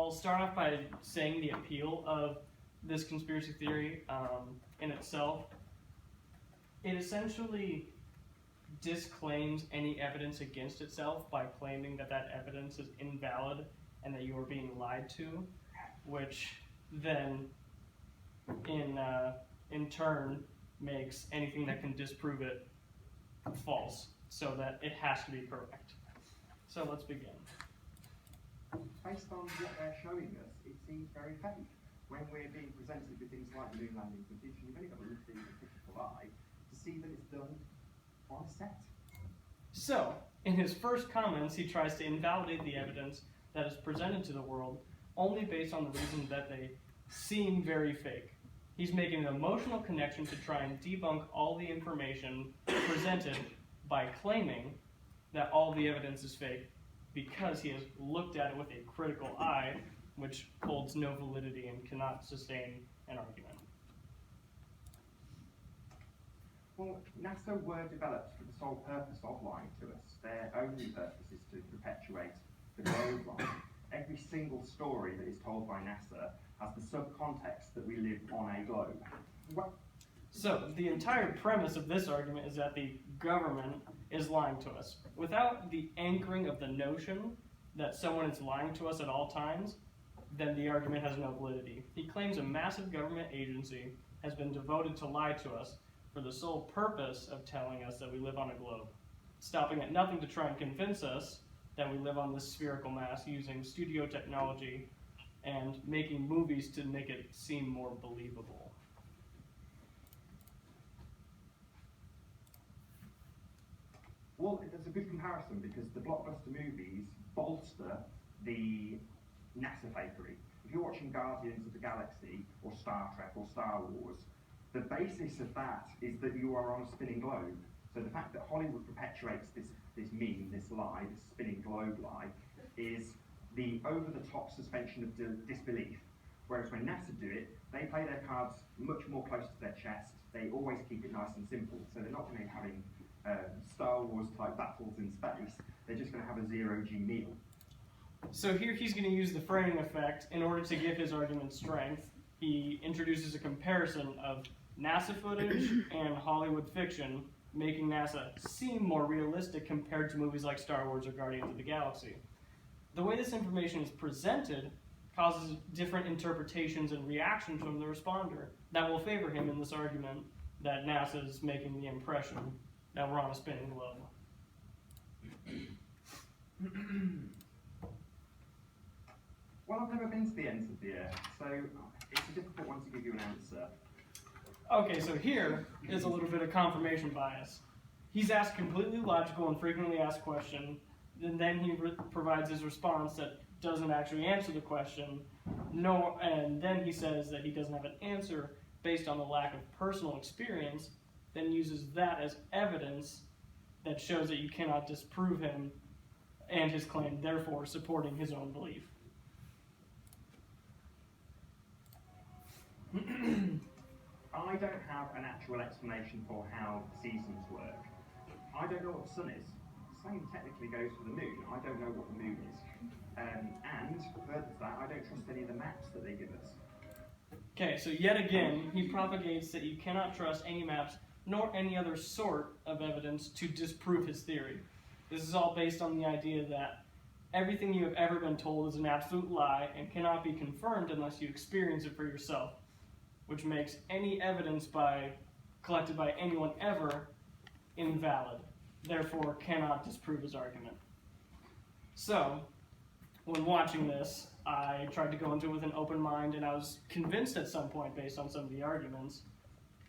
I'll start off by saying the appeal of this conspiracy theory in itself. It essentially disclaims any evidence against itself by claiming that that evidence is invalid and that you are being lied to, which then in turn makes anything that can disprove it false, so that it has to be correct. So let's begin. Based on what they're showing us, it seems very fake. When we're being presented with things like moon landing footage, you've only got to look through the critical eye to see that it's done on set. So, in his first comments, he tries to invalidate the evidence that is presented to the world only based on the reason that they seem very fake. He's making an emotional connection to try and debunk all the information presented by claiming that all the evidence is fake because he has looked at it with a critical eye, which holds no validity and cannot sustain an argument. Well, NASA were developed for the sole purpose of lying to us. Their only purpose is to perpetuate the globe line. Every single story that is told by NASA has the subcontext that we live on a globe. So, the entire premise of this argument is that the government is lying to us. Without the anchoring of the notion that someone is lying to us at all times, then the argument has no validity. He claims a massive government agency has been devoted to lie to us for the sole purpose of telling us that we live on a globe, stopping at nothing to try and convince us that we live on this spherical mass using studio technology and making movies to make it seem more believable. Well, it's a good comparison because the blockbuster movies bolster the NASA fakery. If you're watching Guardians of the Galaxy or Star Trek or Star Wars, the basis of that is that you are on a spinning globe. So the fact that Hollywood perpetuates this meme, this lie, this spinning globe lie, is the over-the-top suspension of disbelief. Whereas when NASA do it, they play their cards much more close to their chest. They always keep it nice and simple. So they're not going to be having Star Wars type battles in space. They're just going to have a zero-G meal. So here he's going to use the framing effect in order to give his argument strength. He introduces a comparison of NASA footage and Hollywood fiction, making NASA seem more realistic compared to movies like Star Wars or Guardians of the Galaxy. The way this information is presented causes different interpretations and reactions from the responder that will favor him in this argument that NASA is making the impression that we're on a spinning globe. Well, I've never been to the ends of the Earth, so it's a difficult one to give you an answer. Okay, so here is a little bit of confirmation bias. He's asked completely logical and frequently asked question, and then he provides his response that doesn't actually answer the question, and then he says that he doesn't have an answer based on the lack of personal experience, then uses that as evidence that shows that you cannot disprove him and his claim, therefore supporting his own belief. I don't have an actual explanation for how seasons work. I don't know what the sun is. The same technically goes for the moon. I don't know what the moon is. And further to that, I don't trust any of the maps that they give us. Okay, so yet again, he propagates that you cannot trust any maps nor any other sort of evidence to disprove his theory. This is all based on the idea that everything you have ever been told is an absolute lie and cannot be confirmed unless you experience it for yourself, which makes any evidence collected by anyone ever invalid, therefore cannot disprove his argument. So, when watching this, I tried to go into it with an open mind, and I was convinced at some point based on some of the arguments.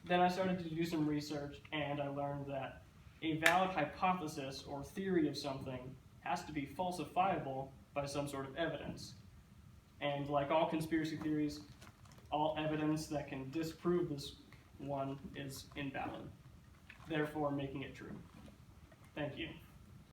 Then I started to do some research, and I learned that a valid hypothesis or theory of something has to be falsifiable by some sort of evidence. And like all conspiracy theories, all evidence that can disprove this one is invalid, therefore making it true. Thank you.